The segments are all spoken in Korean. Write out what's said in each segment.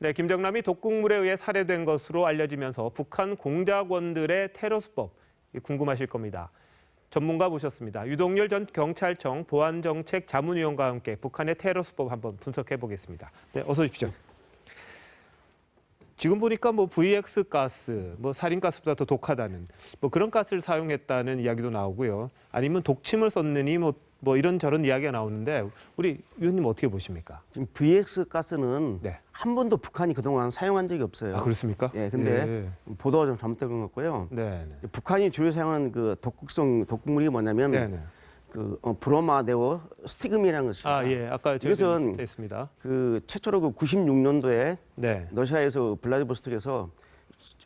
네, 김정남이 독극물에 의해 살해된 것으로 알려지면서 북한 공작원들의 테러 수법 궁금하실 겁니다. 전문가 모셨습니다. 유동열 전 경찰청 보안정책 자문위원과 함께 북한의 테러 수법 한번 분석해 보겠습니다. 네, 어서 오십시오. 지금 보니까 뭐 VX 가스, 뭐 살인 가스보다 더 독하다는 뭐 그런 가스를 사용했다는 이야기도 나오고요. 아니면 독침을 썼느니 뭐 이런저런 이야기가 나오는데 우리 위원님 어떻게 보십니까? 지금 VX 가스는 네. 한 번도 북한이 그동안 사용한 적이 없어요. 아, 그렇습니까? 예, 근데 보도가 좀 잘못된 것 같고요. 네. 북한이 주로 사용하는 그 독극성 독극물이 뭐냐면 네. 브로마 네오 스티금이라는 것입니다. 아, 예. 아까 이것은 했습니다. 그 최초로 그 96년도에 네. 러시아에서 블라디보스톡에서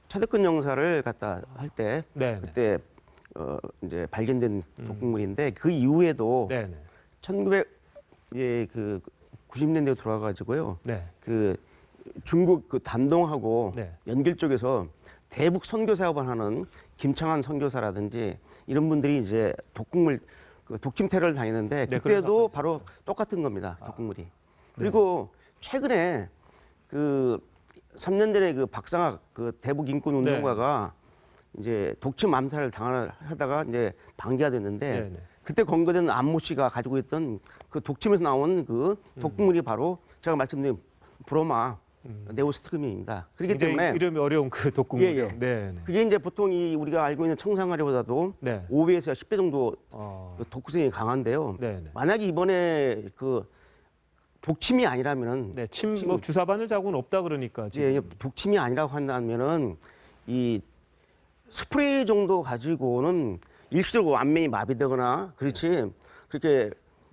최대권 영사를 갖다 할 때 네. 그때 이제 발견된 독극물인데 그 이후에도 네. 90년대에 들어와가지고요. 네. 그 중국 그 단동하고 네. 연길 쪽에서 대북 선교 사업을 하는 김창환 선교사라든지 이런 분들이 이제 독극물 그 독침 테러를 당했는데 네, 그때도 바로 똑같은 겁니다. 독극물이. 그리고 최근에 그 3년 전에 그 박상학 그 대북 인권 운동가가 이제 독침 암살을 당하다가 이제 방기가 됐는데 그때 검거된 안모 씨가 가지고 있던 그 독침에서 나온 그 독극물이 바로 제가 말씀드린 브로마 네오스티금입니다. 그렇기 때문에 이름이 어려운 그 독극물. 예. 네. 그게 이제 보통 우리가 알고 있는 청산가리보다도 네. 5배에서 10배 정도 어. 독성이 강한데요. 네. 만약에 이번에 그 독침이 아니라면은 네. 뭐 주사 바늘 자국은 없다 그러니까 지금. 예, 독침이 아니라고 한다면은 이 스프레이 정도 가지고는 일시적으로 안면이 마비되거나 그렇지 그렇게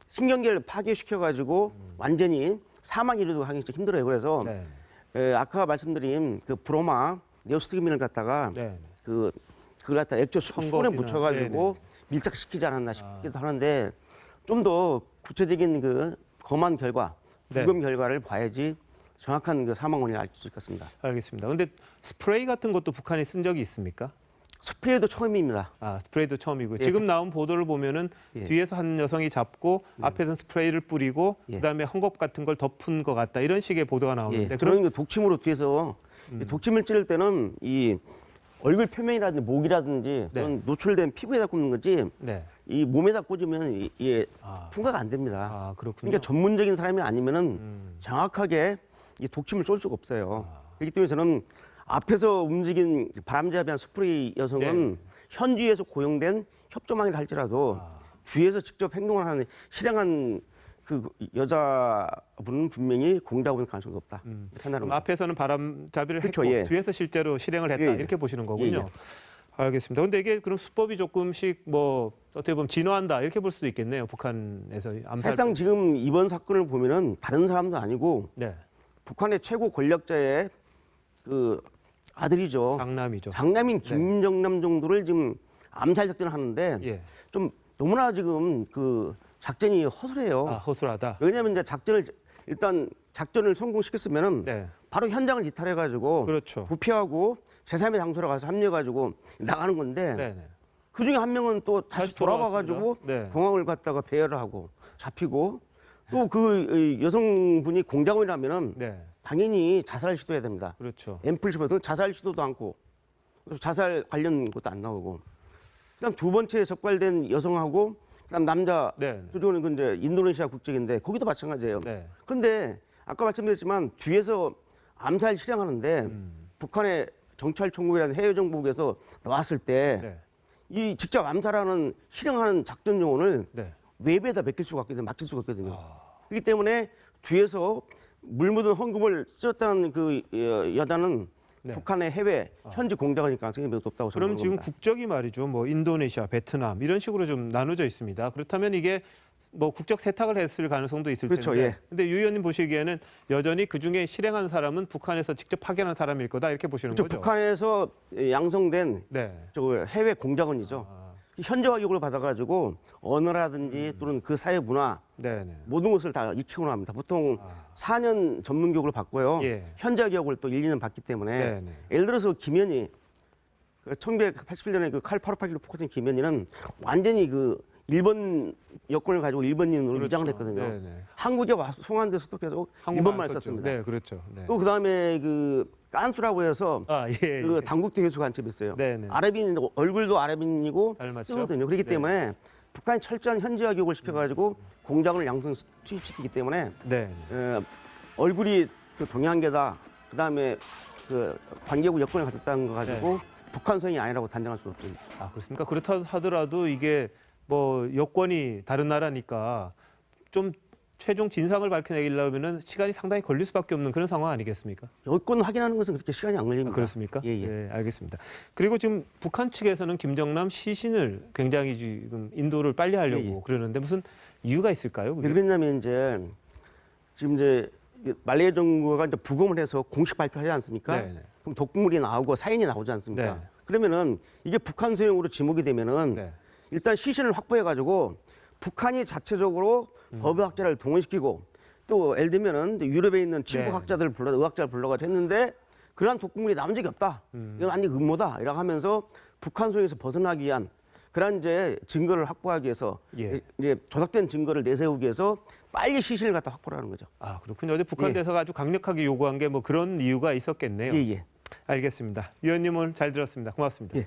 신경계를 파괴시켜가지고 완전히 사망 이르도 하기 힘들어요. 그래서 아까 말씀드린 그 브로마 네오스티금을 갖다가 그걸 갖다 액조 수분에 묻혀가지고 밀착시키지 않았나 싶기도 하는데 좀 더 구체적인 그 검안 결과, 부검 결과를 봐야지 정확한 그 사망 원인을 알 수 있을 것 같습니다. 알겠습니다. 근데 스프레이 같은 것도 북한이 쓴 적이 있습니까? 스프레이도 처음입니다. 아, 스프레이도 처음이고 지금 나온 보도를 보면은 뒤에서 한 여성이 잡고 앞에서는 스프레이를 뿌리고 그다음에 헝겊 같은 걸 덮은 것 같다 이런 식의 보도가 나오는데 그런 독침으로 뒤에서 독침을 찌를 때는 이 얼굴 표면이라든지 목이라든지 그런 노출된 피부에다 꽂는 거지 이 몸에다 꽂으면 이게 통과가 안 됩니다. 아, 그렇군요. 그러니까 전문적인 사람이 아니면은 정확하게 이 독침을 쏠 수가 없어요. 그렇기 때문에 저는 앞에서 움직인 바람잡이한 스프레이 여성은 현지에서 고용된 협조망이라 할지라도 뒤에서 직접 행동을 하는 실행한 그 여자분은 분명히 공작원일 가능성이 높다. 그럼 앞에서는 바람잡이를 그렇죠, 했고 뒤에서 실제로 실행을 했다 이렇게 보시는 거군요. 알겠습니다. 근데 이게 그럼 수법이 조금씩 뭐 어떻게 보면 진화한다 이렇게 볼 수도 있겠네요. 북한에서 암살. 사실상 지금 이번 사건을 보면은 다른 사람도 아니고 북한의 최고 권력자의 그 아들이죠. 장남이죠. 장남인 김정남 정도를 지금 암살 작전을 하는데 좀 너무나 지금 그 작전이 허술해요. 아, 허술하다. 왜냐하면 이제 일단 작전을 성공시켰으면은 바로 현장을 이탈해가지고 부패하고 제3의 장소로 가서 합류해가지고 나가는 건데 그 중에 한 명은 또 다시 돌아와가지고 공항을 갔다가 배회를 하고 잡히고 또 그 여성분이 공작원이라면은 당연히 자살 시도해야 됩니다. 앰플 씹어도 자살 시도도 않고 자살 관련 것도 안 나오고 그다음 두 번째 적발된 여성하고 그다음 남자 그쪽은 그 이제 인도네시아 국적인데 거기도 마찬가지예요. 그런데 아까 말씀드렸지만 뒤에서 암살 실행하는데 북한의 정찰총국이라는 해외 정보국에서 나왔을 때 이 직접 암살하는 실행하는 작전 요원을 외부에다 맡길 수가 없거든요. 그렇기 때문에 뒤에서 물 묻은 헝겊을 쓰였다는 그 여자는 북한의 해외 현지 공작원일 가능성이 매우 높다고 그럼 생각합니다. 지금 국적이 말이죠. 뭐 인도네시아, 베트남 이런 식으로 좀 나눠져 있습니다. 그렇다면 이게 뭐 국적 세탁을 했을 가능성도 있을 텐데. 근데 유 의원님 보시기에는 여전히 그중에 실행한 사람은 북한에서 직접 파견한 사람일 거다 이렇게 보시는 거죠? 북한에서 양성된 저 해외 공작원이죠. 현지화 교육을 받아가지고 언어라든지 또는 그 사회 문화 모든 것을 다 익히고 나옵니다. 보통 4년 전문 교육을 받고요. 현지화 교육을 또 1, 2년 받기 때문에 예를 들어서 김현희 1987년에 그 칼 858기로 포커싱 김현희는 완전히 그 일본 여권을 가지고 일본인으로 그렇죠. 위장을 했거든요. 네네. 한국에 송환돼서도 계속 일본말 썼습니다. 네, 그렇죠. 네. 또 그다음에 그 깐수라고 해서 예. 그 당국대 교수 간첩이 있어요. 네네. 아랍인 얼굴도 아랍인이고 닮았죠? 쓰거든요. 그렇기 네. 때문에 북한이 철저한 현지화 교육을 시켜가지고 공작원을 양성 투입시키기 때문에 네. 얼굴이 그 동양계다. 그다음에 그 관계국 여권을 가졌다는 거 가지고 북한 소행이 아니라고 단정할 수 없죠. 아, 그렇습니까? 그렇다 하더라도 이게 뭐 여권이 다른 나라니까 좀 최종 진상을 밝혀내려면은 시간이 상당히 걸릴 수밖에 없는 그런 상황 아니겠습니까? 여권 확인하는 것은 그렇게 시간이 안 걸립니다. 아, 그렇습니까? 예, 예. 네, 알겠습니다. 그리고 지금 북한 측에서는 김정남 시신을 굉장히 지금 인도를 빨리 하려고 예, 예. 그러는데 무슨 이유가 있을까요? 왜 그게? 그랬냐면 이제 지금 이제 말레이시아 정부가 이제 부검을 해서 공식 발표하지 않습니까? 네, 네. 그럼 독극물이 나오고 사인이 나오지 않습니까? 네. 그러면은 이게 북한 소행으로 지목이 되면은 네. 일단 시신을 확보해 가지고 북한이 자체적으로 법의학자를 동원시키고 또 예를 들면은 유럽에 있는 친북학자들을 불러 의학자를 불러가지고 했는데 그러한 독극물이 나온 적이 없다. 이건 완전 음모다. 이라고 하면서 북한 소행에서 벗어나기 위한 그런 이제 증거를 확보하기 위해서 예. 이제 조작된 증거를 내세우기 위해서 빨리 시신을 갖다 확보를 하는 거죠. 아, 그렇군요. 어제 북한 예. 대사가 아주 강력하게 요구한 게 뭐 그런 이유가 있었겠네요. 예, 예. 알겠습니다. 위원님 오늘 잘 들었습니다. 고맙습니다. 예.